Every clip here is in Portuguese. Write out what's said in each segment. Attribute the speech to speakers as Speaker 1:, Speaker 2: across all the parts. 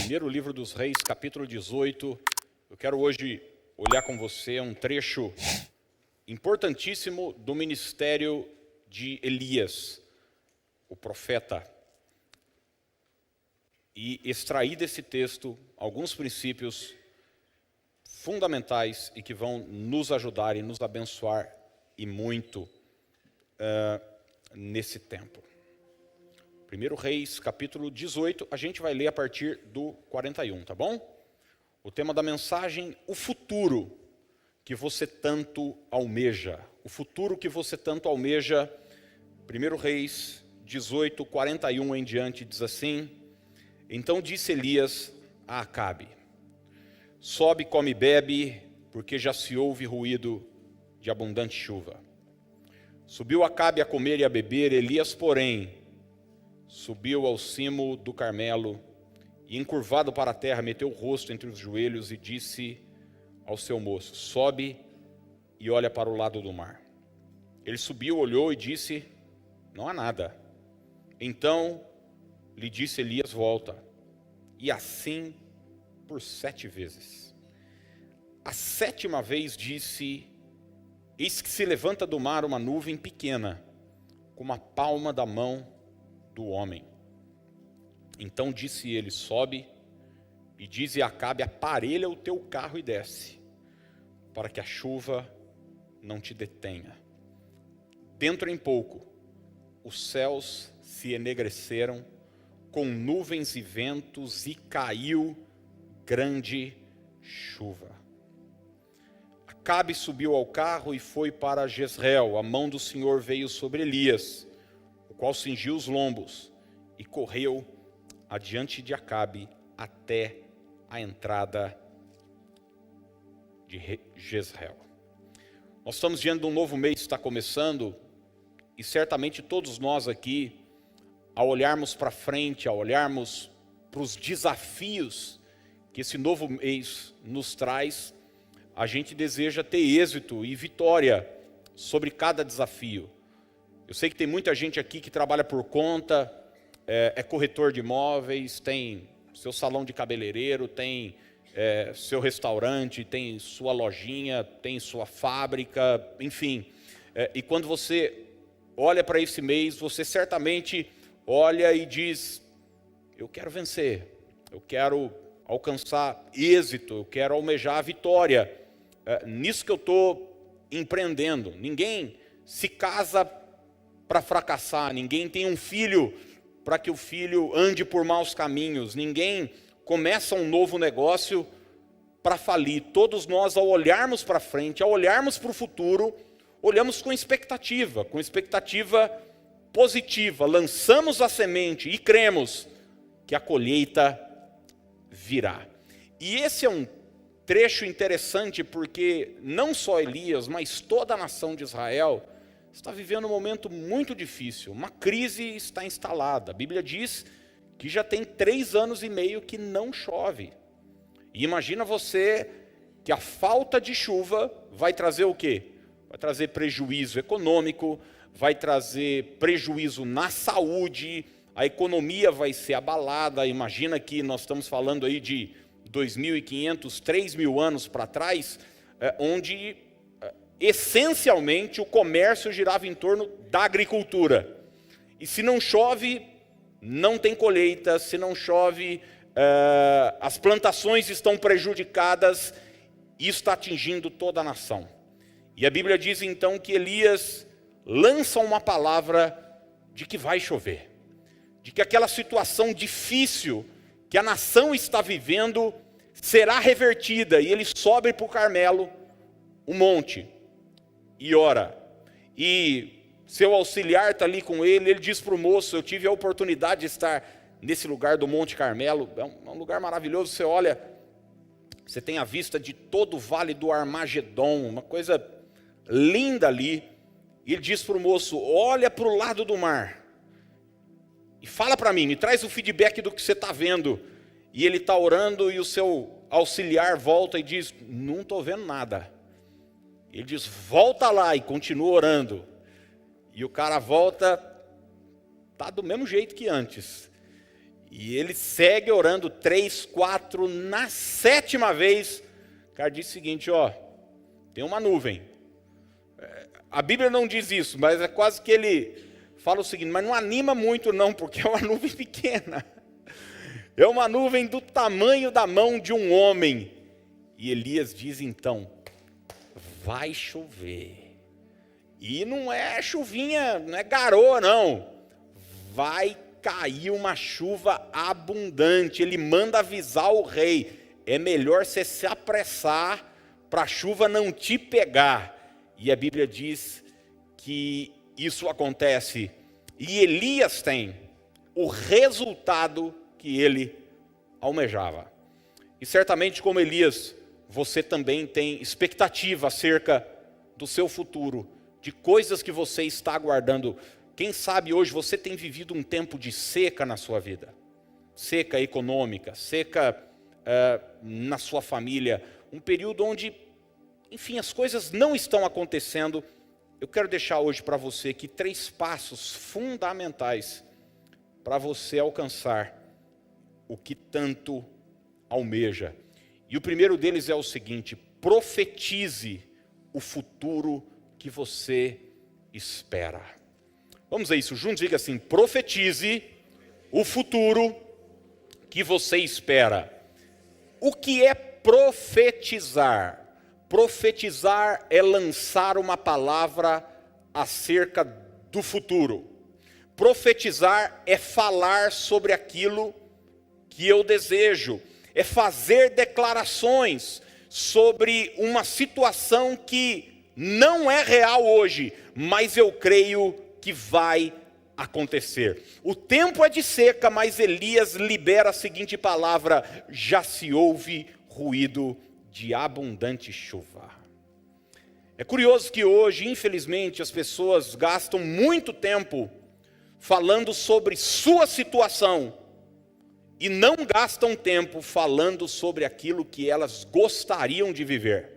Speaker 1: Primeiro livro dos Reis, capítulo 18. Eu quero hoje olhar com você um trecho importantíssimo do ministério de Elias, o profeta, e extrair desse texto alguns princípios fundamentais e que vão nos ajudar e nos abençoar e muito nesse tempo. Primeiro Reis, capítulo 18, a gente vai ler a partir do 41, tá bom? O tema da mensagem, o futuro que você tanto almeja. O futuro que você tanto almeja. Primeiro Reis 18, 41 em diante, diz assim: Então disse Elias a Acabe: Sobe, come e bebe, porque já se ouve ruído de abundante chuva. Subiu Acabe a comer e a beber, Elias, porém, subiu ao cimo do Carmelo e, encurvado para a terra, meteu o rosto entre os joelhos e disse ao seu moço: Sobe e olha para o lado do mar. Ele subiu, olhou e disse: Não há nada. Então lhe disse Elias: Volta. E assim por 7 vezes. A 7ª vez disse: Eis que se levanta do mar uma nuvem pequena, como a palma da mão do homem. Então disse ele: Sobe e dize a Acabe: Aparelha o teu carro e desce, para que a chuva não te detenha. Dentro em pouco, os céus se enegreceram com nuvens e ventos e caiu grande chuva. Acabe subiu ao carro e foi para Jezreel. A mão do Senhor veio sobre Elias, o qual cingiu os lombos e correu adiante de Acabe até a entrada de Jezreel. Nós estamos diante de um novo mês que está começando, e certamente todos nós aqui, ao olharmos para frente, ao olharmos para os desafios que esse novo mês nos traz, a gente deseja ter êxito e vitória sobre cada desafio. Eu sei que tem muita gente aqui que trabalha por conta, é corretor de imóveis, tem seu salão de cabeleireiro, tem seu restaurante, tem sua lojinha, tem sua fábrica, enfim. E quando você olha para esse mês, você certamente olha e diz: eu quero vencer, eu quero alcançar êxito, eu quero almejar a vitória. Nisso que eu estou empreendendo. Ninguém se casa para fracassar, ninguém tem um filho para que o filho ande por maus caminhos, ninguém começa um novo negócio para falir. Todos nós, ao olharmos para frente, ao olharmos para o futuro, olhamos com expectativa positiva, lançamos a semente e cremos que a colheita virá. E esse é um trecho interessante porque não só Elias, mas toda a nação de Israel está vivendo um momento muito difícil. Uma crise está instalada. A Bíblia diz que já tem 3 anos e meio que não chove. E imagina você que a falta de chuva vai trazer o quê? Vai trazer prejuízo econômico, vai trazer prejuízo na saúde, a economia vai ser abalada. Imagina que nós estamos falando aí de 2.500, 3.000 anos para trás, onde essencialmente o comércio girava em torno da agricultura. E se não chove, não tem colheita. Se não chove, as plantações estão prejudicadas. E isso está atingindo toda a nação. E a Bíblia diz então que Elias lança uma palavra de que vai chover, de que aquela situação difícil que a nação está vivendo será revertida. E ele sobe para o Carmelo, o monte, e ora. E seu auxiliar está ali com ele. Ele diz para o moço: eu tive a oportunidade de estar nesse lugar do Monte Carmelo. É um lugar maravilhoso. Você olha, você tem a vista de todo o vale do Armagedon, uma coisa linda ali. E ele diz para o moço: olha para o lado do mar e fala para mim, me traz o feedback do que você está vendo. E ele está orando e o seu auxiliar volta e diz: não estou vendo nada. Ele diz: volta lá, e continua orando. E o cara volta, está do mesmo jeito que antes. E ele segue orando 3, 4, na 7ª vez, o cara diz o seguinte, ó, tem uma nuvem. A Bíblia não diz isso, mas é quase que ele fala o seguinte, mas não anima muito não, porque é uma nuvem pequena. É uma nuvem do tamanho da mão de um homem. E Elias diz então, vai chover. E não é chuvinha, não é garoa não. Vai cair uma chuva abundante. Ele manda avisar o rei. É melhor você se apressar para a chuva não te pegar. E a Bíblia diz que isso acontece. E Elias tem o resultado que ele almejava. E certamente como Elias, você também tem expectativa acerca do seu futuro, de coisas que você está aguardando. Quem sabe hoje você tem vivido um tempo de seca na sua vida. Seca econômica, seca na sua família. Um período onde, enfim, as coisas não estão acontecendo. Eu quero deixar hoje para você aqui 3 passos fundamentais para você alcançar o que tanto almeja. E o primeiro deles é o seguinte, profetize o futuro que você espera. Vamos a isso juntos, diga assim, profetize o futuro que você espera. O que é profetizar? Profetizar é lançar uma palavra acerca do futuro. Profetizar é falar sobre aquilo que eu desejo. É fazer declarações sobre uma situação que não é real hoje, mas eu creio que vai acontecer. O tempo é de seca, mas Elias libera a seguinte palavra, já se ouve ruído de abundante chuva. É curioso que hoje, infelizmente, as pessoas gastam muito tempo falando sobre sua situação e não gastam tempo falando sobre aquilo que elas gostariam de viver.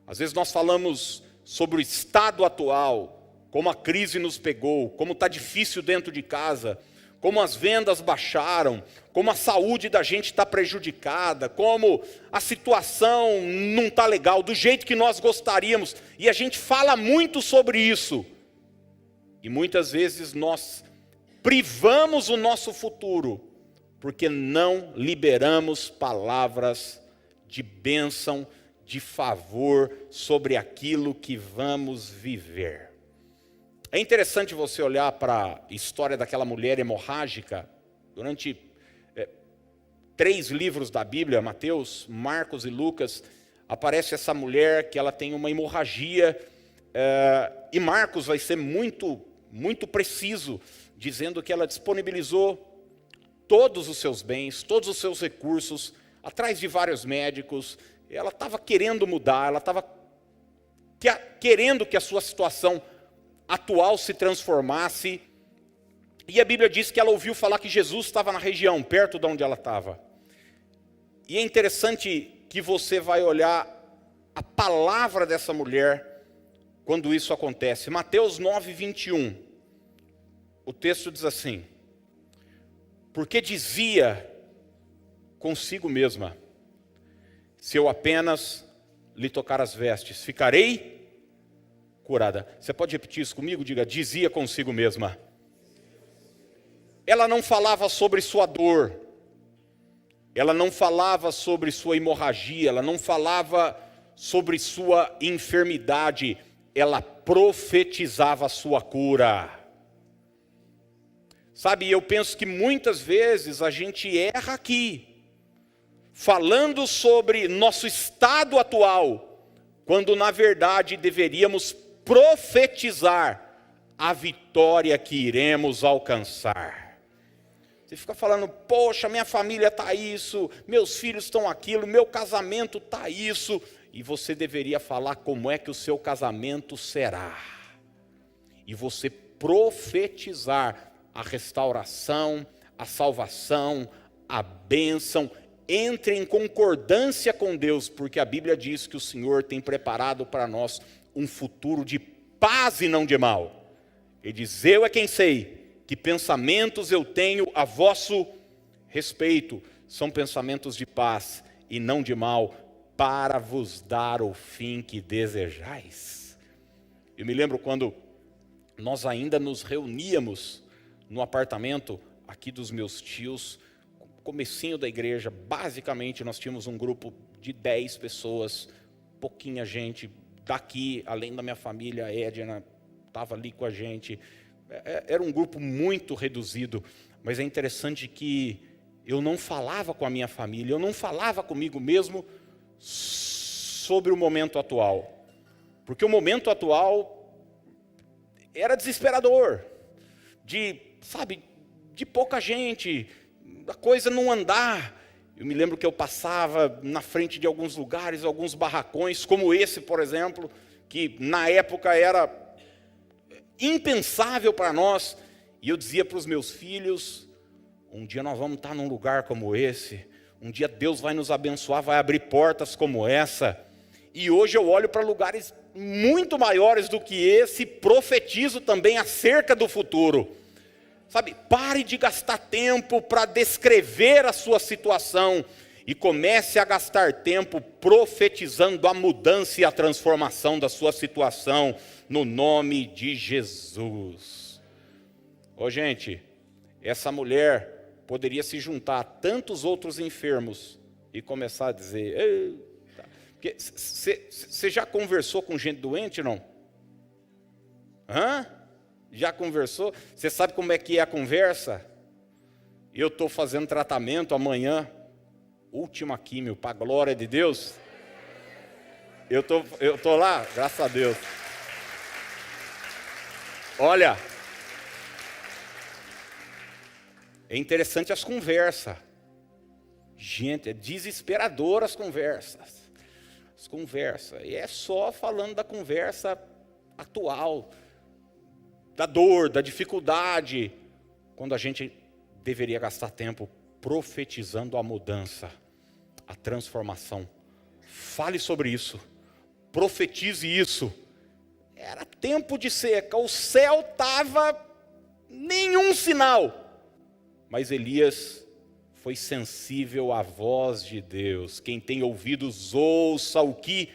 Speaker 1: Às vezes nós falamos sobre o estado atual, como a crise nos pegou, como está difícil dentro de casa, como as vendas baixaram, como a saúde da gente está prejudicada, como a situação não está legal, do jeito que nós gostaríamos. E a gente fala muito sobre isso. E muitas vezes nós privamos o nosso futuro, porque não liberamos palavras de bênção, de favor sobre aquilo que vamos viver. É interessante você olhar para a história daquela mulher hemorrágica, durante 3 livros da Bíblia, Mateus, Marcos e Lucas, aparece essa mulher que ela tem uma hemorragia, e Marcos vai ser muito preciso, dizendo que ela disponibilizou todos os seus bens, todos os seus recursos, atrás de vários médicos. Ela estava querendo mudar, ela estava querendo que a sua situação atual se transformasse. E a Bíblia diz que ela ouviu falar que Jesus estava na região, perto de onde ela estava. E é interessante que você vai olhar a palavra dessa mulher quando isso acontece. Mateus 9, 21. O texto diz assim, porque dizia consigo mesma, se eu apenas lhe tocar as vestes, ficarei curada. Você pode repetir isso comigo? Diga, dizia consigo mesma. Ela não falava sobre sua dor, ela não falava sobre sua hemorragia, ela não falava sobre sua enfermidade, ela profetizava a sua cura. Sabe, eu penso que muitas vezes a gente erra aqui, falando sobre nosso estado atual, quando na verdade deveríamos profetizar a vitória que iremos alcançar. Você fica falando, poxa, minha família está isso, meus filhos estão aquilo, meu casamento está isso, e você deveria falar como é que o seu casamento será. E você profetizar a restauração, a salvação, a bênção. Entre em concordância com Deus, porque a Bíblia diz que o Senhor tem preparado para nós um futuro de paz e não de mal. Ele diz, eu é quem sei, que pensamentos eu tenho a vosso respeito. São pensamentos de paz e não de mal, para vos dar o fim que desejais. Eu me lembro quando nós ainda nos reuníamos no apartamento aqui dos meus tios, comecinho da igreja. Basicamente nós tínhamos um grupo de 10 pessoas, pouquinha gente daqui, além da minha família. A Edna estava ali com a gente. Era um grupo muito reduzido, mas é interessante que eu não falava com a minha família, eu não falava comigo mesmo sobre o momento atual, porque o momento atual era desesperador, de pouca gente, a coisa não andar. Eu me lembro que eu passava na frente de alguns lugares, alguns barracões, como esse, por exemplo, que na época era impensável para nós, e eu dizia para os meus filhos: um dia nós vamos estar num lugar como esse, um dia Deus vai nos abençoar, vai abrir portas como essa. E hoje eu olho para lugares muito maiores do que esse, profetizo também acerca do futuro. Pare de gastar tempo para descrever a sua situação e comece a gastar tempo profetizando a mudança e a transformação da sua situação, no nome de Jesus. Gente, essa mulher poderia se juntar a tantos outros enfermos e começar a dizer: eita. Você já conversou com gente doente, não? Já conversou? Você sabe como é que é a conversa? Eu estou fazendo tratamento amanhã, última químio, para a glória de Deus. Eu tô lá, graças a Deus. Olha, é interessante as conversas. Gente, é desesperador as conversas. E é só falando da conversa atual, da dor, da dificuldade, quando a gente deveria gastar tempo profetizando a mudança, a transformação. Fale sobre isso, profetize isso. Era tempo de seca, o céu estava nenhum sinal, mas Elias foi sensível à voz de Deus. Quem tem ouvidos, ouça o que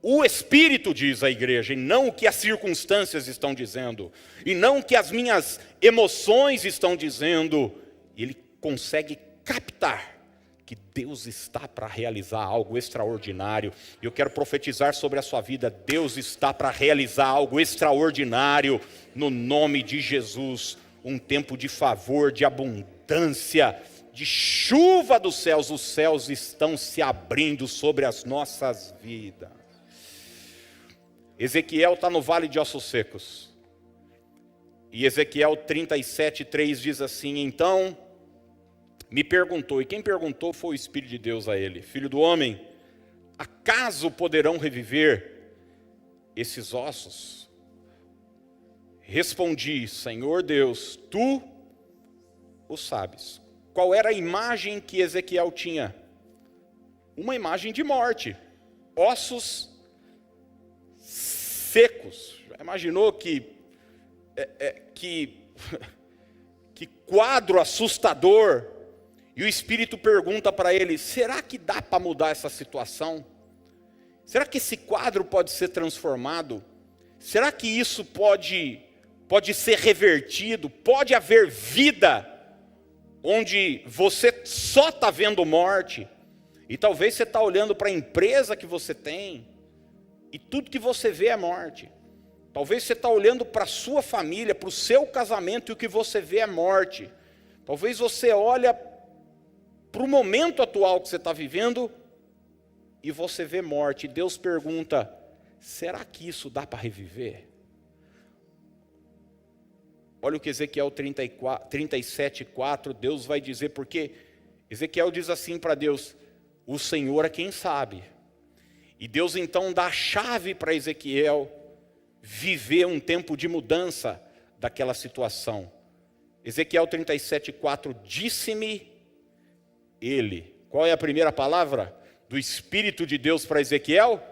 Speaker 1: o Espírito diz à igreja, e não o que as circunstâncias estão dizendo, e não o que as minhas emoções estão dizendo. Ele consegue captar que Deus está para realizar algo extraordinário. E eu quero profetizar sobre a sua vida: Deus está para realizar algo extraordinário, no nome de Jesus. Um tempo de favor, de abundância, de chuva dos céus. Os céus estão se abrindo sobre as nossas vidas. Ezequiel está no vale de ossos secos. E Ezequiel 37:3 diz assim: então me perguntou, e quem perguntou foi o Espírito de Deus a ele: filho do homem, acaso poderão reviver esses ossos? Respondi: Senhor Deus, tu o sabes. Qual era a imagem que Ezequiel tinha? Uma imagem de morte, ossos secos. Já imaginou que quadro assustador? E o Espírito pergunta para ele: será que dá para mudar essa situação? Será que esse quadro pode ser transformado? Será que isso pode ser revertido? Pode haver vida onde você só está vendo morte? E talvez você está olhando para a empresa que você tem e tudo que você vê é morte. Talvez você está olhando para a sua família, para o seu casamento, e o que você vê é morte. Talvez você olha para o momento atual que você está vivendo e você vê morte. E Deus pergunta: será que isso dá para reviver? Olha o que Ezequiel 37:4, Deus vai dizer, porque Ezequiel diz assim para Deus: o Senhor é quem sabe. E Deus então dá a chave para Ezequiel viver um tempo de mudança daquela situação. Ezequiel 37:4, disse-me ele. Qual é a primeira palavra do Espírito de Deus para Ezequiel?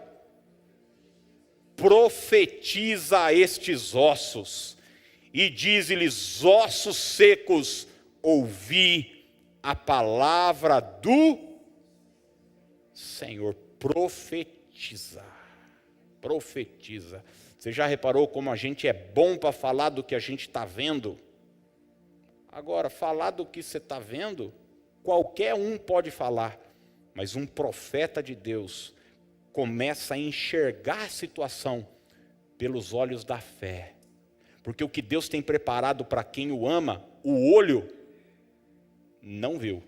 Speaker 1: Profetiza a estes ossos e dize-lhes: ossos secos, ouvi a palavra do Senhor. Profetiza. Profetiza. Você já reparou como a gente é bom para falar do que a gente está vendo? Agora, falar do que você está vendo, qualquer um pode falar, mas um profeta de Deus começa a enxergar a situação pelos olhos da fé. Porque o que Deus tem preparado para quem o ama, o olho não viu.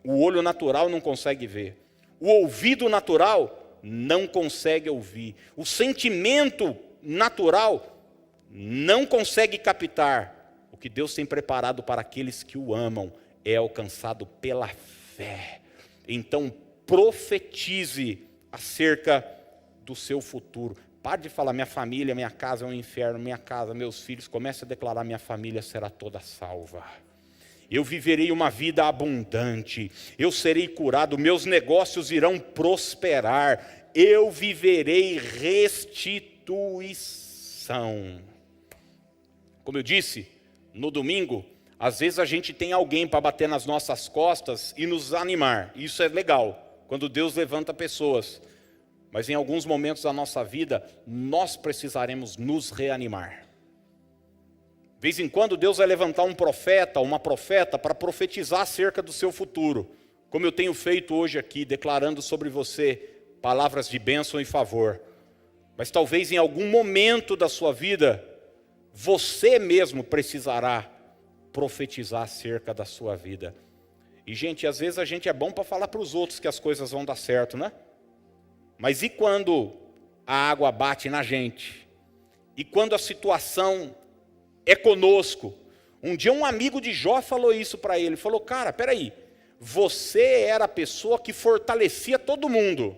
Speaker 1: O olho natural não consegue ver. O ouvido natural não consegue ouvir. O sentimento natural não consegue captar. O que Deus tem preparado para aqueles que o amam é alcançado pela fé. Então, profetize acerca do seu futuro. Pare de falar: minha família, minha casa é um inferno, minha casa, meus filhos. Comece a declarar: minha família será toda salva. Eu viverei uma vida abundante. Eu serei curado. Meus negócios irão prosperar. Eu viverei restituição. Como eu disse, no domingo, às vezes a gente tem alguém para bater nas nossas costas e nos animar. Isso é legal, quando Deus levanta pessoas. Mas em alguns momentos da nossa vida, nós precisaremos nos reanimar. De vez em quando Deus vai levantar um profeta, uma profeta, para profetizar acerca do seu futuro. Como eu tenho feito hoje aqui, declarando sobre você palavras de bênção e favor. Mas talvez em algum momento da sua vida, você mesmo precisará profetizar acerca da sua vida. E gente, às vezes a gente é bom para falar para os outros que as coisas vão dar certo, né? Mas e quando a água bate na gente? E quando a situação é conosco? Um dia um amigo de Jó falou isso para ele. Falou: cara, peraí, você era a pessoa que fortalecia todo mundo.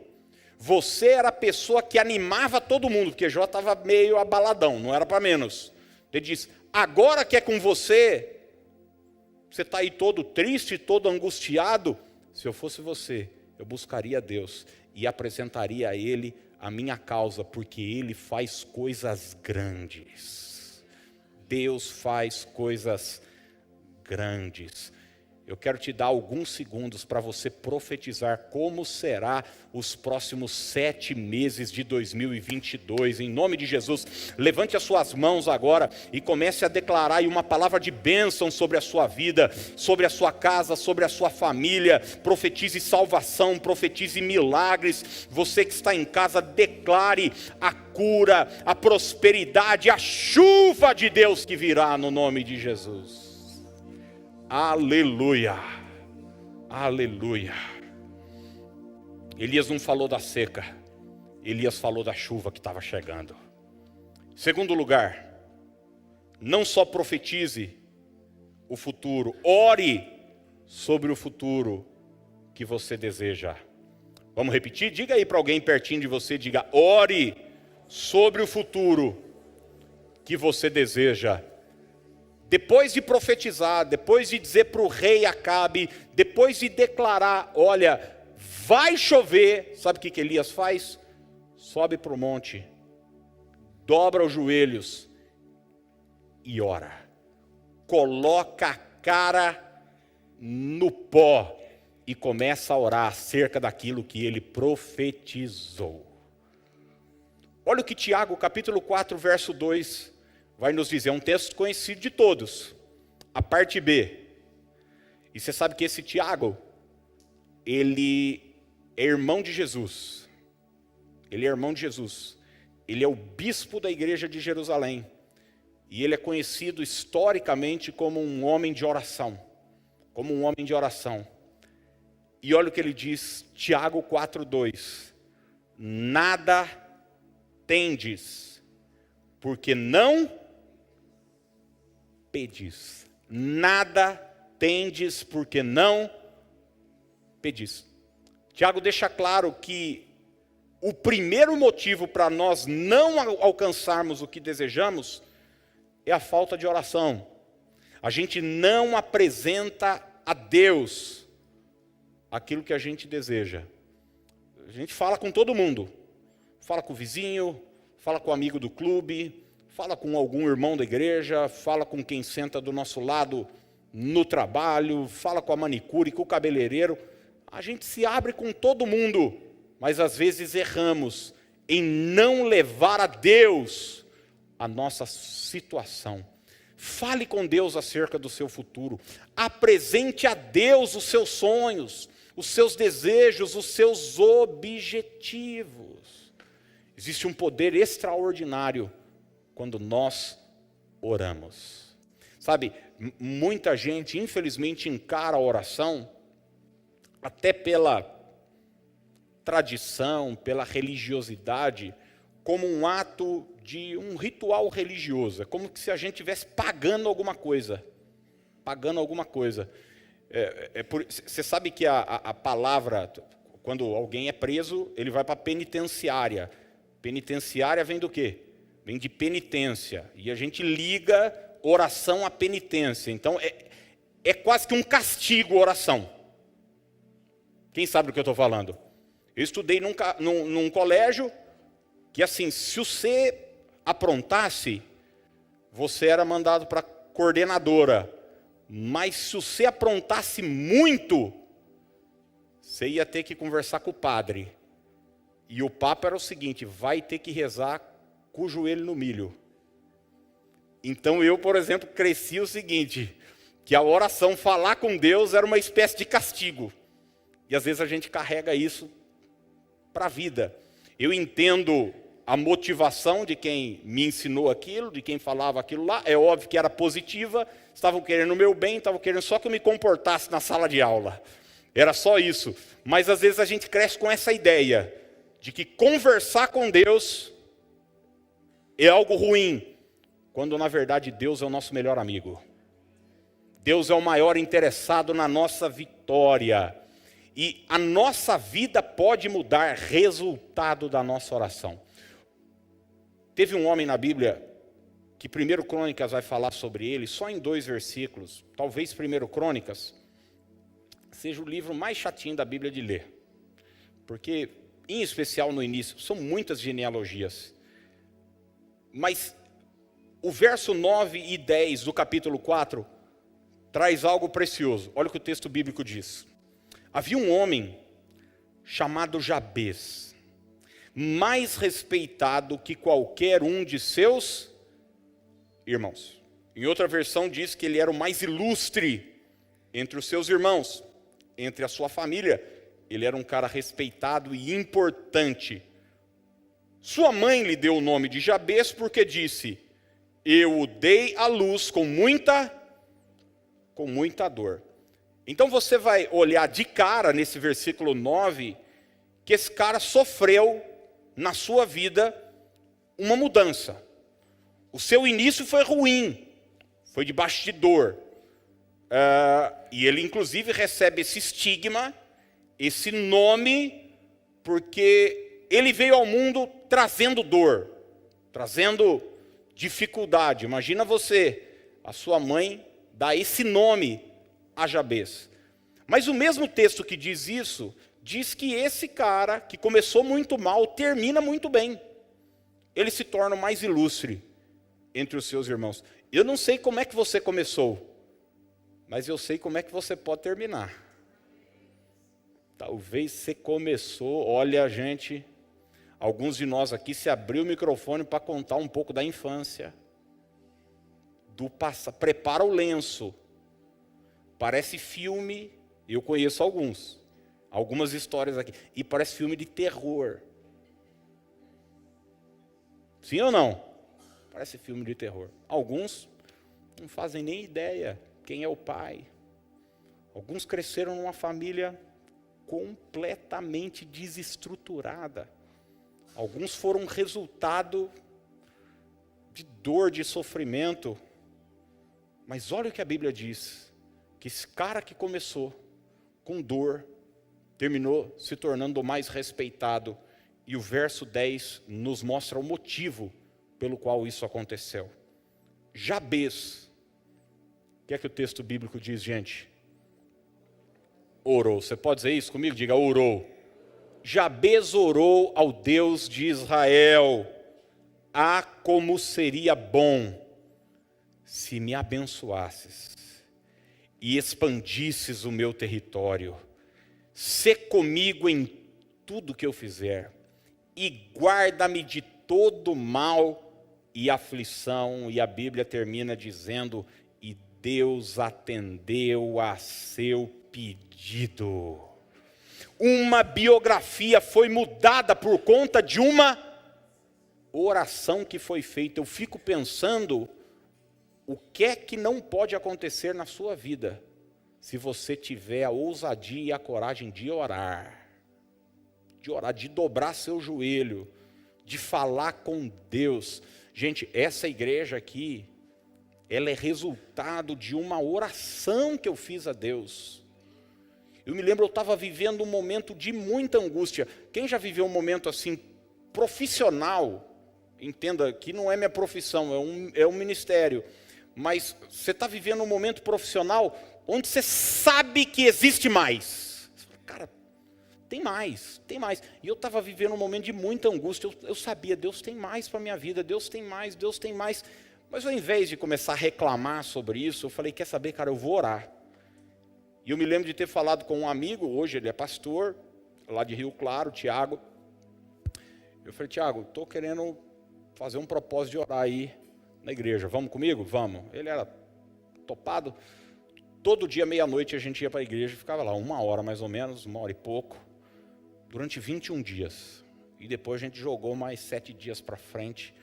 Speaker 1: Você era a pessoa que animava todo mundo, porque Jó estava meio abaladão, não era para menos. Ele disse: agora que é com você, você está aí todo triste, todo angustiado. Se eu fosse você, eu buscaria Deus e apresentaria a Ele a minha causa, porque Ele faz coisas grandes. Deus faz coisas grandes. Eu quero te dar alguns segundos para você profetizar como será os próximos 7 meses de 2022. Em nome de Jesus, levante as suas mãos agora e comece a declarar aí uma palavra de bênção sobre a sua vida, sobre a sua casa, sobre a sua família. Profetize salvação, profetize milagres. Você que está em casa, declare a cura, a prosperidade, a chuva de Deus que virá no nome de Jesus. Aleluia, aleluia. Elias não falou da seca, Elias falou da chuva que estava chegando. Segundo lugar, não só profetize o futuro, ore sobre o futuro que você deseja. Vamos repetir? Diga aí para alguém pertinho de você, diga: ore sobre o futuro que você deseja. Depois de profetizar, depois de dizer para o rei Acabe, depois de declarar: olha, vai chover, sabe o que Elias faz? Sobe para o monte, dobra os joelhos e ora. Coloca a cara no pó e começa a orar acerca daquilo que ele profetizou. Olha o que Tiago, capítulo 4, verso 2, vai nos dizer. É um texto conhecido de todos, a parte B. E você sabe que esse Tiago, ele é irmão de Jesus. Ele é irmão de Jesus. Ele é o bispo da igreja de Jerusalém. E ele é conhecido historicamente como um homem de oração. Como um homem de oração. E olha o que ele diz, Tiago 4:2. Nada tendes, porque não pedis. Nada tendes, porque não pedis. Tiago deixa claro que o primeiro motivo para nós não alcançarmos o que desejamos é a falta de oração. A gente não apresenta a Deus aquilo que a gente deseja. A gente fala com todo mundo. Fala com o vizinho, fala com o amigo do clube, fala com algum irmão da igreja, fala com quem senta do nosso lado no trabalho, fala com a manicure, com o cabeleireiro. A gente se abre com todo mundo, mas às vezes erramos em não levar a Deus a nossa situação. Fale com Deus acerca do seu futuro. Apresente a Deus os seus sonhos, os seus desejos, os seus objetivos. Existe um poder extraordinário quando nós oramos. Sabe, muita gente, infelizmente, encara a oração, até pela tradição, pela religiosidade, como um ato de um ritual religioso. É como se a gente estivesse pagando alguma coisa. Pagando alguma coisa. Você sabe que a palavra, quando alguém é preso, ele vai para a penitenciária. Penitenciária vem do quê? Vem de penitência. E a gente liga oração à penitência. Então, é quase que um castigo a oração. Quem sabe do que eu estou falando? Eu estudei num colégio que, assim, se você aprontasse, você era mandado para a coordenadora. Mas se você aprontasse muito, você ia ter que conversar com o padre. E o papo era o seguinte: vai ter que rezar com o joelho no milho. Então eu, por exemplo, cresci o seguinte, que a oração, falar com Deus, era uma espécie de castigo. E às vezes a gente carrega isso para a vida. Eu entendo a motivação de quem me ensinou aquilo, de quem falava aquilo lá. É óbvio que era positiva, estavam querendo o meu bem, estavam querendo só que eu me comportasse na sala de aula. Era só isso. Mas às vezes a gente cresce com essa ideia de que conversar com Deus é algo ruim, quando na verdade Deus é o nosso melhor amigo. Deus é o maior interessado na nossa vitória. E a nossa vida pode mudar resultado da nossa oração. Teve um homem na Bíblia, que 1 Crônicas vai falar sobre ele, só em 2 versículos. Talvez 1 Crônicas seja o livro mais chatinho da Bíblia de ler. Porque, em especial no início, são muitas genealogias. Mas o verso 9 e 10 do capítulo 4 traz algo precioso. Olha o que o texto bíblico diz. Havia um homem chamado Jabez, mais respeitado que qualquer um de seus irmãos. Em outra versão diz que ele era o mais ilustre entre os seus irmãos, entre a sua família. Ele era um cara respeitado e importante. Sua mãe lhe deu o nome de Jabez porque disse: eu o dei à luz com muita dor. Então você vai olhar de cara nesse versículo 9, que esse cara sofreu na sua vida uma mudança. O seu início foi ruim, foi de bastidor. E ele inclusive recebe esse estigma, esse nome, porque ele veio ao mundo trazendo dor, trazendo dificuldade. Imagina você, a sua mãe dá esse nome a Jabez. Mas o mesmo texto que diz isso, diz que esse cara, que começou muito mal, termina muito bem. Ele se torna o mais ilustre entre os seus irmãos. Eu não sei como é que você começou, mas eu sei como é que você pode terminar. Talvez você começou, olha, gente, alguns de nós aqui se abriu o microfone para contar um pouco da infância, do passado. Prepara o lenço. Parece filme, eu conheço algumas histórias aqui, e parece filme de terror. Sim ou não? Parece filme de terror. Alguns não fazem nem ideia quem é o pai. Alguns cresceram numa família completamente desestruturada. Alguns foram resultado de dor, de sofrimento. Mas olha o que a Bíblia diz. Que esse cara que começou com dor, terminou se tornando o mais respeitado. E o verso 10 nos mostra o motivo pelo qual isso aconteceu. Jabez, o que é que o texto bíblico diz, gente? Orou. Você pode dizer isso comigo? Diga, orou. Jabez orou ao Deus de Israel. Ah, como seria bom se me abençoasses e expandisses o meu território. Sê comigo em tudo que eu fizer e guarda-me de todo mal e aflição. E a Bíblia termina dizendo: e Deus atendeu a seu pedido. Uma biografia foi mudada por conta de uma oração que foi feita. Eu fico pensando, o que é que não pode acontecer na sua vida, se você tiver a ousadia e a coragem de orar, de dobrar seu joelho, de falar com Deus. Gente, essa igreja aqui, ela é resultado de uma oração que eu fiz a Deus. Eu me lembro, eu estava vivendo um momento de muita angústia. Quem já viveu um momento assim, profissional, entenda que não é minha profissão, é um ministério, mas você está vivendo um momento profissional onde você sabe que existe mais. Você fala, cara, tem mais. E eu estava vivendo um momento de muita angústia. Eu sabia, Deus tem mais para a minha vida, Deus tem mais. Mas ao invés de começar a reclamar sobre isso, eu falei, quer saber, cara, eu vou orar. E eu me lembro de ter falado com um amigo, hoje ele é pastor, lá de Rio Claro, Tiago. Eu falei, Tiago, estou querendo fazer um propósito de orar aí na igreja. Vamos comigo? Vamos. Ele era topado. Todo dia, meia-noite, a gente ia para a igreja e ficava lá 1 hora mais ou menos, 1 hora e pouco, durante 21 dias. E depois a gente jogou mais 7 dias para frente.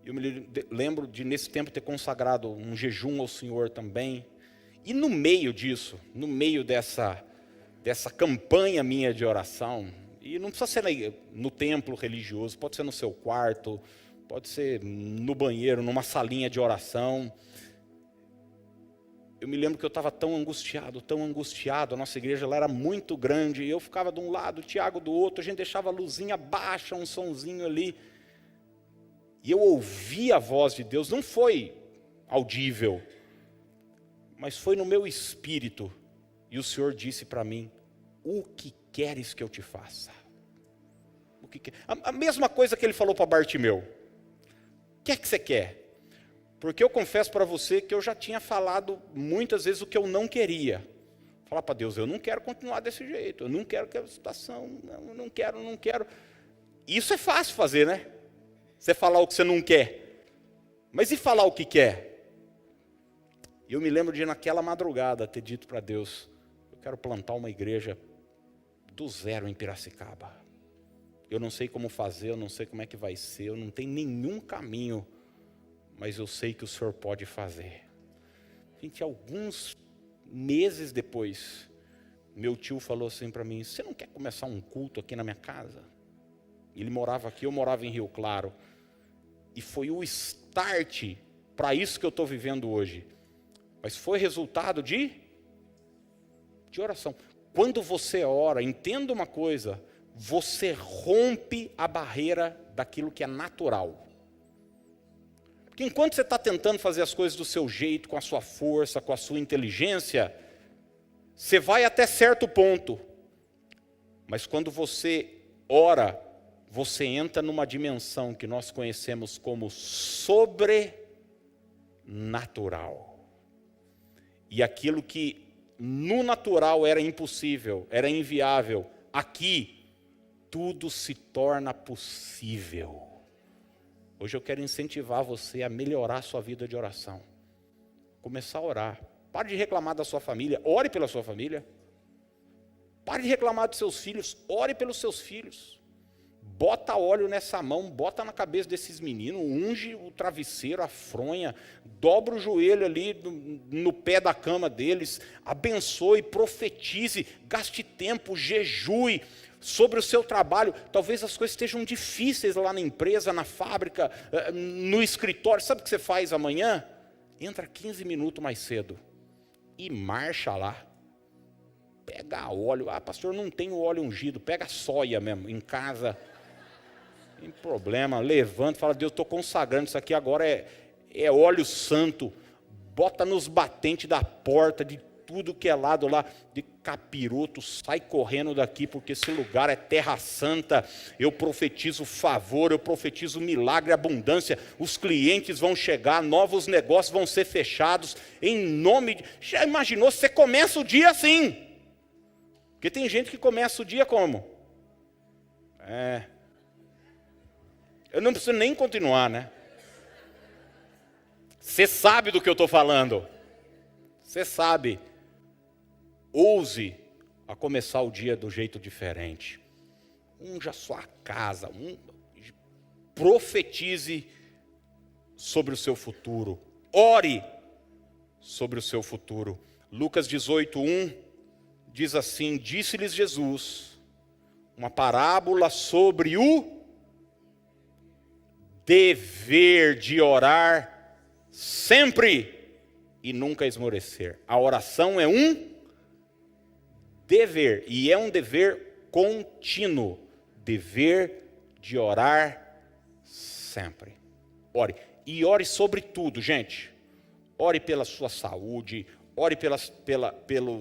Speaker 1: Eu me lembro de, nesse tempo, ter consagrado um jejum ao Senhor também. E no meio disso, no meio dessa campanha minha de oração, e não precisa ser no templo religioso, pode ser no seu quarto, pode ser no banheiro, numa salinha de oração. Eu me lembro que eu estava tão angustiado, a nossa igreja ela era muito grande, e eu ficava de um lado, o Tiago do outro, a gente deixava a luzinha baixa, um sonzinho ali, e eu ouvi a voz de Deus, não foi audível, mas foi no meu espírito, e o Senhor disse para mim, o que queres que eu te faça? A mesma coisa que ele falou para Bartimeu, o que é que você quer? Porque eu confesso para você que eu já tinha falado muitas vezes o que eu não queria. Falar para Deus, eu não quero continuar desse jeito, eu não quero aquela situação, não quero. Isso é fácil fazer, né? Você falar o que você não quer. Mas e falar o que quer? Eu me lembro de naquela madrugada ter dito para Deus, eu quero plantar uma igreja do zero em Piracicaba. Eu não sei como fazer, eu não sei como é que vai ser, eu não tenho nenhum caminho, mas eu sei que o Senhor pode fazer. Gente, alguns meses depois, meu tio falou assim para mim, você não quer começar um culto aqui na minha casa? Ele morava aqui, eu morava em Rio Claro. E foi o start para isso que eu estou vivendo hoje. Mas foi resultado de oração. Quando você ora, entenda uma coisa, você rompe a barreira daquilo que é natural. Porque enquanto você está tentando fazer as coisas do seu jeito, com a sua força, com a sua inteligência, você vai até certo ponto. Mas quando você ora, você entra numa dimensão que nós conhecemos como sobrenatural. E aquilo que no natural era impossível, era inviável, aqui tudo se torna possível. Hoje eu quero incentivar você a melhorar a sua vida de oração. Começar a orar. Pare de reclamar da sua família, ore pela sua família. Pare de reclamar dos seus filhos, ore pelos seus filhos. Bota óleo nessa mão, bota na cabeça desses meninos, unge o travesseiro, a fronha, dobra o joelho ali no pé da cama deles, abençoe, profetize, gaste tempo, jejue sobre o seu trabalho. Talvez as coisas estejam difíceis lá na empresa, na fábrica, no escritório. Sabe o que você faz amanhã? Entra 15 minutos mais cedo e marcha lá. Pega óleo. Ah, pastor, não tenho óleo ungido. Pega soia mesmo, em casa. Tem problema, levanta, fala, Deus, estou consagrando isso aqui agora, é óleo santo, bota nos batentes da porta, de tudo que é lado lá, de capiroto, sai correndo daqui, porque esse lugar é terra santa, eu profetizo favor, eu profetizo milagre, abundância, os clientes vão chegar, novos negócios vão ser fechados, em nome de... Já imaginou, você começa o dia assim? Porque tem gente que começa o dia como? Eu não preciso nem continuar, né? Você sabe do que eu estou falando. Você sabe. Ouse a começar o dia do jeito diferente. Unja a sua casa. Profetize sobre o seu futuro. Ore sobre o seu futuro. Lucas 18:1 diz assim: disse-lhes Jesus uma parábola sobre o dever de orar sempre e nunca esmorecer. A oração é um dever, e é um dever contínuo. Dever de orar sempre. Ore. E ore sobre tudo, gente. Ore pela sua saúde, ore pelas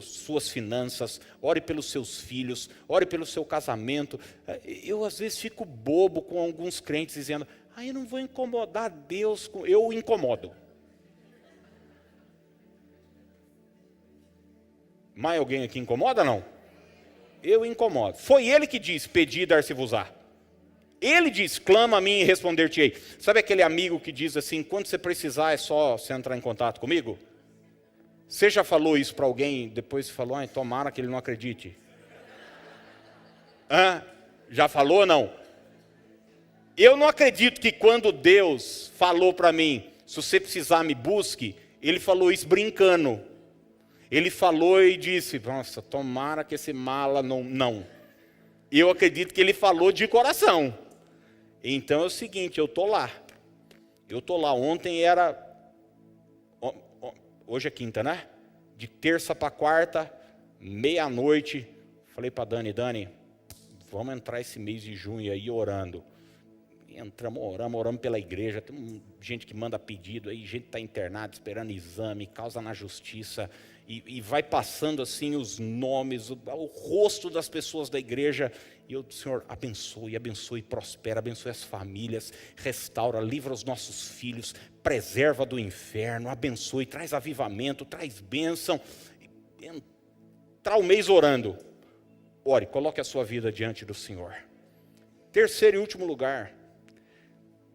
Speaker 1: suas finanças, ore pelos seus filhos, ore pelo seu casamento. Eu, às vezes, fico bobo com alguns crentes dizendo: eu não vou incomodar Deus. Eu incomodo. Mais alguém aqui incomoda, não? Eu incomodo. Foi ele que disse: pedi e dar-se-vos-á. Ele disse: clama a mim e responder-te-ei. Sabe aquele amigo que diz assim: quando você precisar é só você entrar em contato comigo? Você já falou isso para alguém, depois falou: tomara que ele não acredite? Já falou ou não? Eu não acredito que quando Deus falou para mim: se você precisar me busque, ele falou isso brincando. Ele falou e disse: nossa, tomara que esse mala não. Eu acredito que ele falou de coração. Então é o seguinte, eu estou lá. Ontem era... Hoje é quinta, né? De terça para quarta, meia-noite. Falei para Dani, vamos entrar esse mês de junho aí orando. Entramos, oramos pela igreja. Tem gente que manda pedido aí, gente que está internada, esperando exame, causa na justiça. E vai passando assim os nomes, o rosto das pessoas da igreja. E eu, Senhor, abençoe, prospera, abençoe as famílias, restaura, livra os nossos filhos, preserva do inferno, abençoe, traz avivamento, traz bênção. Entrar o mês orando. Ore, coloque a sua vida diante do Senhor. Terceiro e último lugar,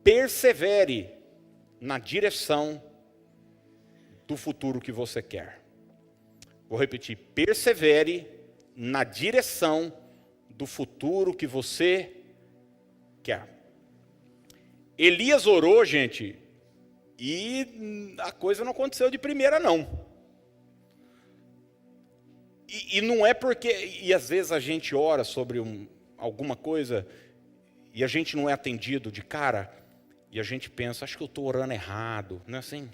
Speaker 1: persevere na direção do futuro que você quer. Vou repetir: persevere na direção do futuro que você quer. Elias orou, gente, e a coisa não aconteceu de primeira, não. E não é porque... E às vezes a gente ora sobre alguma coisa e a gente não é atendido de cara, e a gente pensa: acho que eu estou orando errado. Não é assim?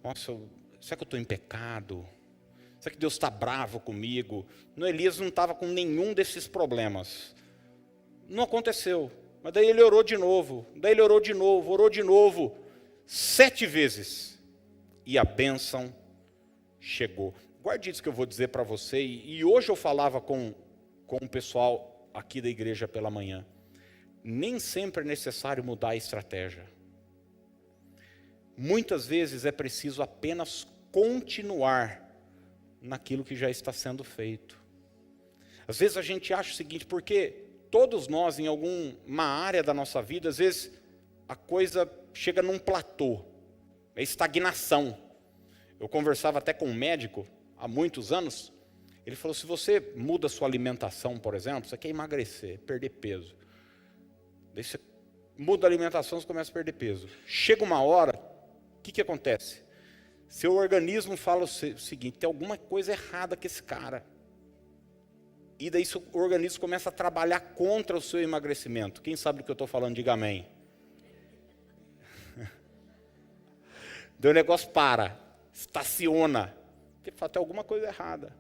Speaker 1: Nossa, será que eu estou em pecado? Será que Deus está bravo comigo? Elias não estava com nenhum desses problemas. Não aconteceu. Mas daí ele orou de novo. Orou de novo. 7 vezes. E a bênção chegou. Guarde isso que eu vou dizer para você. E hoje eu falava com o pessoal aqui da igreja pela manhã. Nem sempre é necessário mudar a estratégia. Muitas vezes é preciso apenas continuar naquilo que já está sendo feito. Às vezes a gente acha o seguinte, porque todos nós, em alguma área da nossa vida, às vezes a coisa chega num platô, é estagnação. Eu conversava até com um médico há muitos anos. Ele falou: se você muda a sua alimentação, por exemplo, você quer emagrecer, perder peso. Daí você muda a alimentação, você começa a perder peso. Chega uma hora, o que acontece? Seu organismo fala o seguinte: tem alguma coisa errada com esse cara. E daí seu organismo começa a trabalhar contra o seu emagrecimento. Quem sabe do que eu estou falando, diga amém. Daí o negócio para, estaciona. Porque fala: tem alguma coisa errada.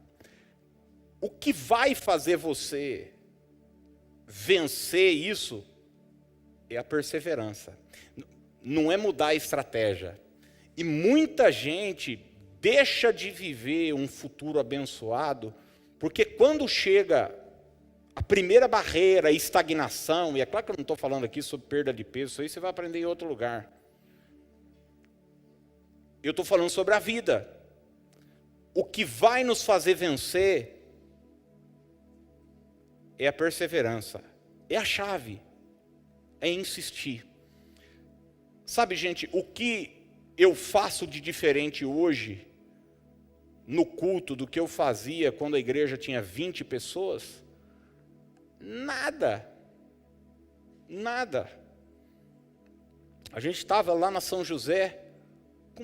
Speaker 1: O que vai fazer você vencer isso é a perseverança. Não é mudar a estratégia. E muita gente deixa de viver um futuro abençoado, porque quando chega a primeira barreira, a estagnação, e é claro que eu não estou falando aqui sobre perda de peso, isso aí você vai aprender em outro lugar. Eu estou falando sobre a vida. O que vai nos fazer vencer é a perseverança, é a chave, é insistir. Sabe, gente, o que eu faço de diferente hoje, no culto, do que eu fazia quando a igreja tinha 20 pessoas? Nada. Nada. A gente estava lá na São José com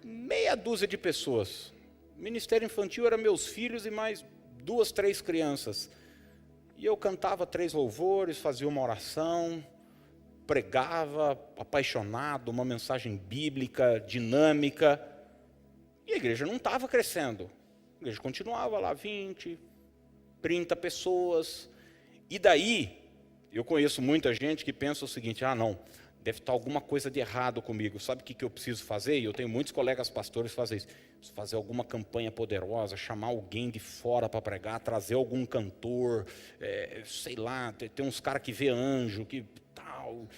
Speaker 1: meia dúzia de pessoas. O ministério infantil era meus filhos e mais 2, 3 crianças. E eu cantava 3 louvores, fazia uma oração, pregava, apaixonado, uma mensagem bíblica, dinâmica. E a igreja não estava crescendo. A igreja continuava lá, 20, 30 pessoas. E daí, eu conheço muita gente que pensa o seguinte: ah, não, deve estar alguma coisa de errado comigo. Sabe o que eu preciso fazer? E eu tenho muitos colegas pastores que fazem isso. Preciso fazer alguma campanha poderosa, chamar alguém de fora para pregar, trazer algum cantor, sei lá, tem uns caras que vê anjo, que tal,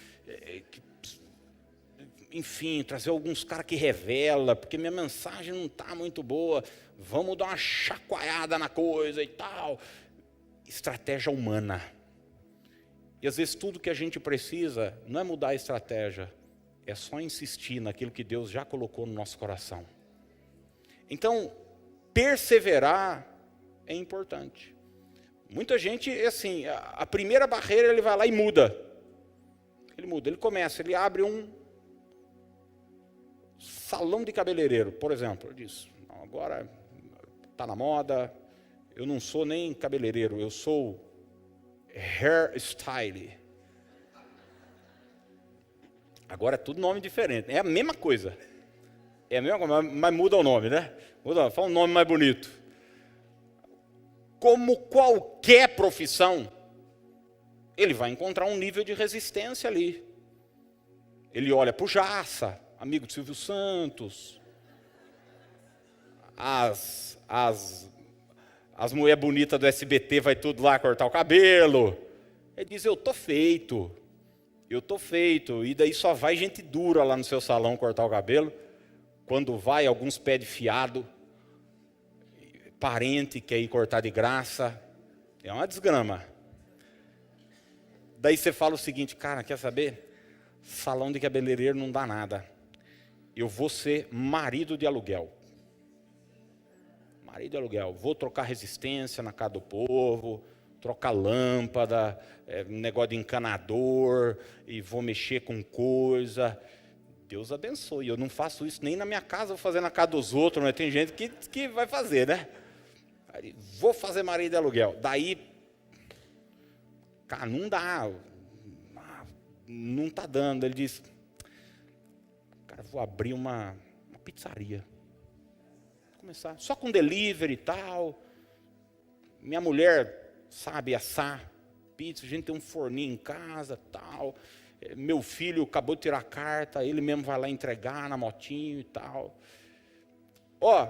Speaker 1: enfim, trazer alguns caras que revela, porque minha mensagem não está muito boa, vamos dar uma chacoalhada na coisa e tal. Estratégia humana. E às vezes tudo que a gente precisa não é mudar a estratégia, é só insistir naquilo que Deus já colocou no nosso coração. Então, perseverar é importante. Muita gente, assim, a primeira barreira ele vai lá e muda. Ele começa, ele abre um salão de cabeleireiro, por exemplo. Ele diz, agora está na moda, eu não sou nem cabeleireiro, eu sou hairstyle. Agora é tudo nome diferente, é a mesma coisa. É a mesma coisa, mas muda o nome, né? Fala um nome mais bonito. Como qualquer profissão, ele vai encontrar um nível de resistência ali. Ele olha para o Jaça, amigo de Silvio Santos, as mulheres bonitas do SBT vai tudo lá cortar o cabelo. Ele diz, eu tô feito. E daí só vai gente dura lá no seu salão cortar o cabelo. Quando vai, alguns pés de fiado, parente quer ir cortar de graça. É uma desgrama. Daí você fala o seguinte, cara, quer saber? Salão de cabeleireiro não dá nada. Eu vou ser marido de aluguel. Marido de aluguel. Vou trocar resistência na casa do povo, trocar lâmpada, negócio de encanador, e vou mexer com coisa. Deus abençoe. Eu não faço isso nem na minha casa, vou fazer na casa dos outros, mas tem gente que vai fazer, né? Aí, vou fazer marido de aluguel. Daí, cara, não dá. Não está dando. Ele diz, cara, vou abrir uma pizzaria. Vou começar só com delivery e tal. Minha mulher sabe assar pizza, a gente tem um forninho em casa, tal. Meu filho acabou de tirar a carta, ele mesmo vai lá entregar na motinho e tal. Ó,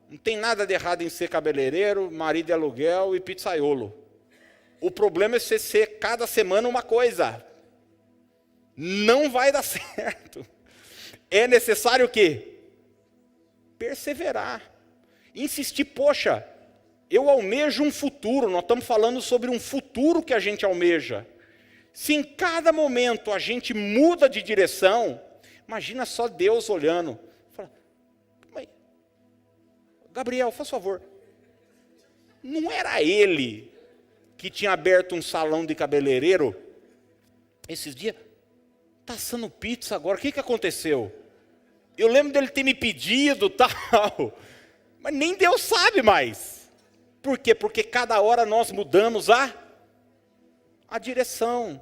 Speaker 1: não tem nada de errado em ser cabeleireiro, marido de aluguel e pizzaiolo. O problema é você ser cada semana uma coisa. Não vai dar certo. É necessário o quê? Perseverar. Insistir, poxa, eu almejo um futuro, nós estamos falando sobre um futuro que a gente almeja. Se em cada momento a gente muda de direção, imagina só Deus olhando. Fala, Gabriel, faz favor. Não era ele que tinha aberto um salão de cabeleireiro esses dias? Está assando pizza agora, o que aconteceu? Eu lembro dele ter me pedido tal, mas nem Deus sabe mais. Por quê? Porque cada hora nós mudamos a direção,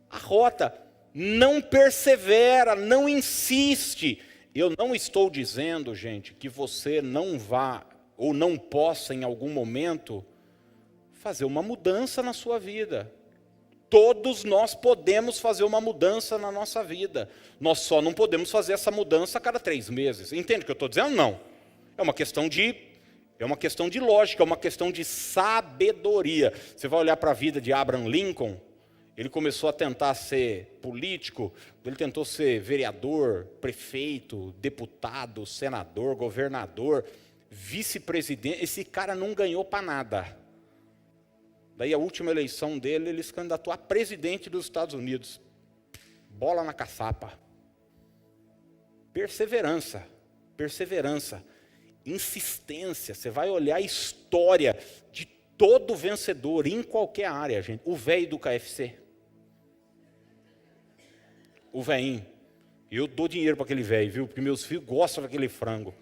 Speaker 1: a rota. Não persevera, não insiste. Eu não estou dizendo, gente, que você não vá ou não possa em algum momento fazer uma mudança na sua vida. Todos nós podemos fazer uma mudança na nossa vida. Nós só não podemos fazer essa mudança a cada 3 meses. Entende o que eu estou dizendo? Não. É uma questão de lógica, é uma questão de sabedoria. Você vai olhar para a vida de Abraham Lincoln, ele começou a tentar ser político, ele tentou ser vereador, prefeito, deputado, senador, governador, vice-presidente. Esse cara não ganhou para nada. Daí a última eleição dele, ele se candidatou a presidente dos Estados Unidos. Bola na caçapa. Perseverança, insistência. Você vai olhar a história de todo vencedor em qualquer área, gente. O velho do KFC. O velhinho. Eu dou dinheiro para aquele velho, viu? Porque meus filhos gostam daquele frango.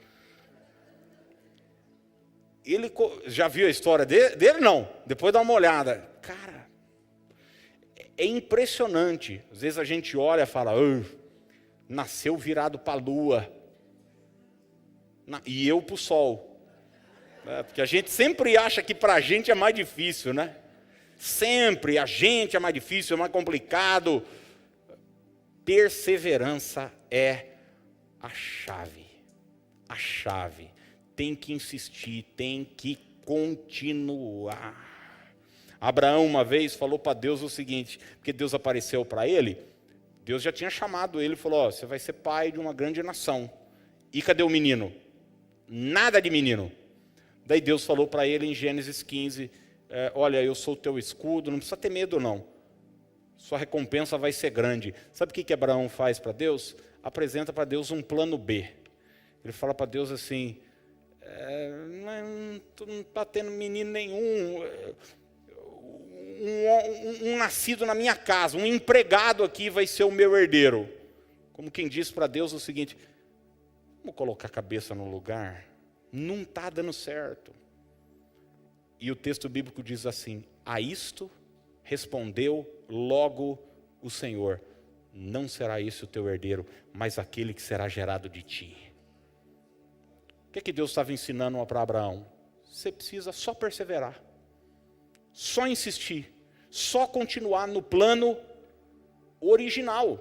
Speaker 1: Ele já viu a história dele? Não. Depois dá uma olhada. Cara, é impressionante. Às vezes a gente olha e fala, nasceu virado para a lua. E eu para o sol. Porque a gente sempre acha que para a gente é mais difícil, né? Sempre a gente é mais difícil, é mais complicado. Perseverança é a chave. A chave. Tem que insistir, tem que continuar. Abraão uma vez falou para Deus o seguinte, porque Deus apareceu para ele, Deus já tinha chamado ele e falou, você vai ser pai de uma grande nação. E cadê o menino? Nada de menino. Daí Deus falou para ele em Gênesis 15, olha, eu sou o teu escudo, não precisa ter medo não. Sua recompensa vai ser grande. Sabe o que Abraão faz para Deus? Apresenta para Deus um plano B. Ele fala para Deus assim, não está tendo menino nenhum, um nascido na minha casa, um empregado aqui vai ser o meu herdeiro. Como quem diz para Deus o seguinte, vamos colocar a cabeça no lugar, não está dando certo. E o texto bíblico diz assim, a isto respondeu logo o Senhor, não será esse o teu herdeiro, mas aquele que será gerado de ti. O que Deus estava ensinando para Abraão? Você precisa só perseverar, só insistir, só continuar no plano original.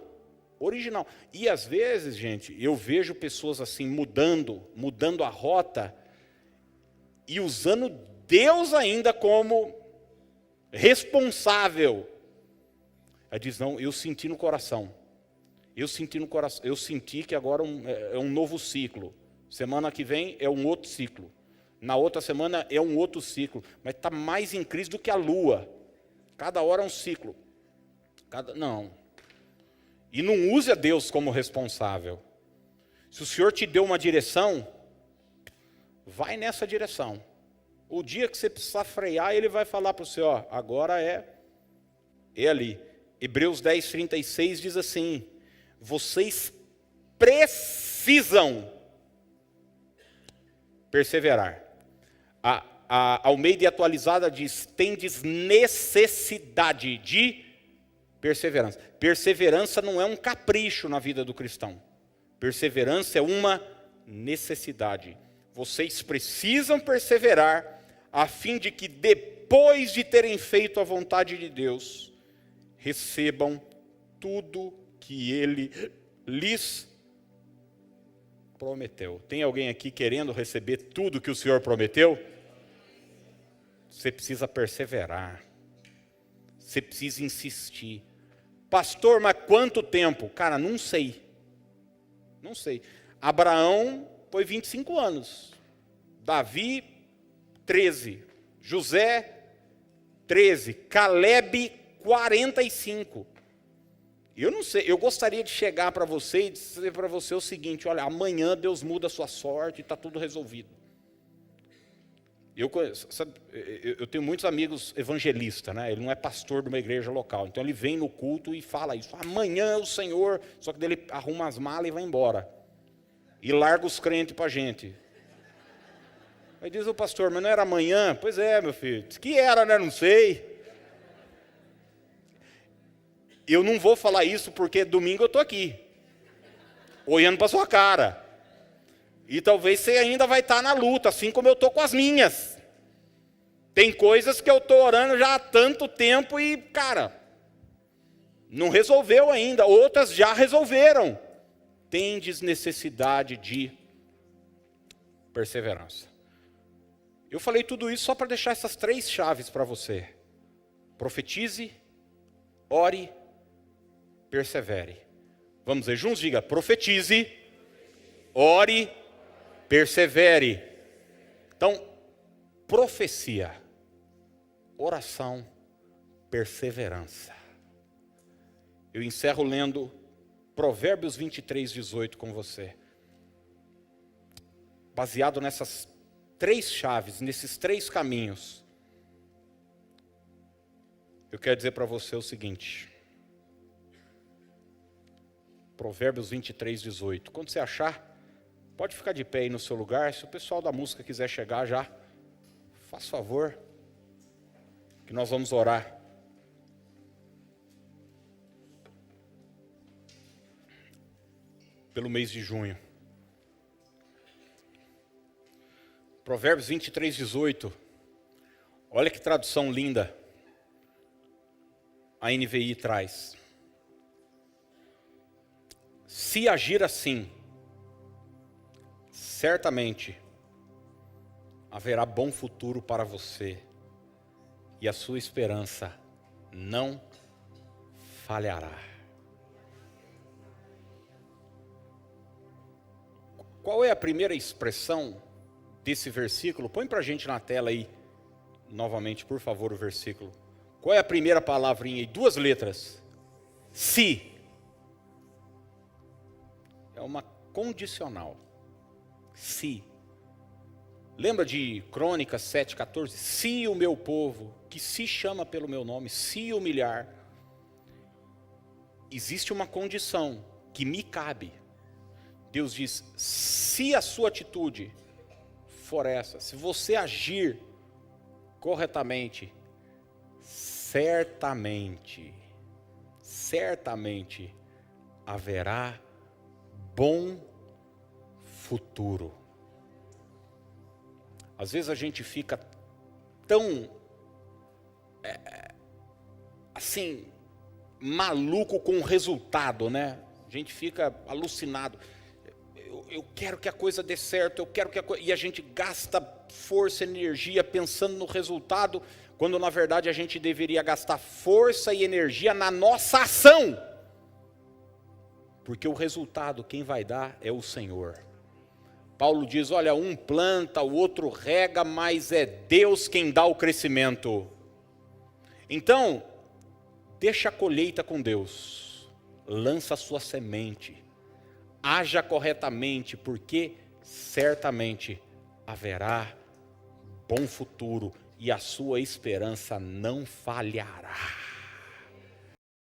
Speaker 1: E às vezes, gente, eu vejo pessoas assim mudando a rota e usando Deus ainda como responsável. Ela diz, não, eu senti no coração. Eu senti que agora é um novo ciclo. Semana que vem é um outro ciclo. Na outra semana é um outro ciclo. Mas está mais em crise do que a lua. Cada hora é um ciclo. Não. E não use a Deus como responsável. Se o Senhor te deu uma direção, vai nessa direção. O dia que você precisar frear, Ele vai falar para você, agora é ali. Hebreus 10, 36 diz assim, vocês precisam perseverar. A Almeida atualizada diz, tendes necessidade de perseverança. Perseverança não é um capricho na vida do cristão. Perseverança é uma necessidade. Vocês precisam perseverar a fim de que depois de terem feito a vontade de Deus, recebam tudo que Ele lhes prometeu. Tem alguém aqui querendo receber tudo que o Senhor prometeu? Você precisa perseverar. Você precisa insistir. Pastor, mas quanto tempo? Cara, não sei. Abraão foi 25 anos. Davi, 13. José, 13. Caleb, 45. Eu não sei, eu gostaria de chegar para você e dizer para você o seguinte, olha, amanhã Deus muda a sua sorte e está tudo resolvido. Eu tenho muitos amigos evangelistas, né? Ele não é pastor de uma igreja local, então ele vem no culto e fala isso, amanhã o Senhor, só que ele arruma as malas e vai embora. E larga os crentes para a gente. Aí diz o pastor, mas não era amanhã? Pois é, meu filho, diz que era, né? Não sei. Eu não vou falar isso porque domingo eu estou aqui, olhando para sua cara. E talvez você ainda vai estar na luta, assim como eu estou com as minhas. Tem coisas que eu estou orando já há tanto tempo e, cara, não resolveu ainda. Outras já resolveram. Tendes necessidade de perseverança. Eu falei tudo isso só para deixar essas 3 chaves para você. Profetize, ore, persevere. Vamos ver juntos? Diga, profetize, ore, persevere. Então, profecia, oração, perseverança. Eu encerro lendo Provérbios 23, 18 com você. Baseado nessas 3 chaves, nesses 3 caminhos, eu quero dizer para você o seguinte. Provérbios 23, 18. Quando você achar, pode ficar de pé aí no seu lugar. Se o pessoal da música quiser chegar já, faz favor, que nós vamos orar. Pelo mês de junho. Provérbios 23, 18. Olha que tradução linda a NVI traz. Se agir assim, certamente haverá bom futuro para você e a sua esperança não falhará. Qual é a primeira expressão desse versículo? Põe para a gente na tela aí, novamente, por favor, o versículo. Qual é a primeira palavrinha aí? 2 letras. Se. É uma condicional. Se. Lembra de Crônicas 7,14? Se o meu povo, que se chama pelo meu nome, se humilhar. Existe uma condição que me cabe. Deus diz, se a sua atitude for essa, se você agir corretamente, certamente haverá bom futuro. Às vezes a gente fica tão, assim, maluco com o resultado, né? A gente fica alucinado. Eu quero que a coisa dê certo, eu quero que e a gente gasta força e energia pensando no resultado, quando na verdade a gente deveria gastar força e energia na nossa ação. Porque o resultado quem vai dar é o Senhor. Paulo diz, olha, um planta, o outro rega, mas é Deus quem dá o crescimento. Então, deixa a colheita com Deus, lança a sua semente, haja corretamente, porque certamente haverá bom futuro e a sua esperança não falhará.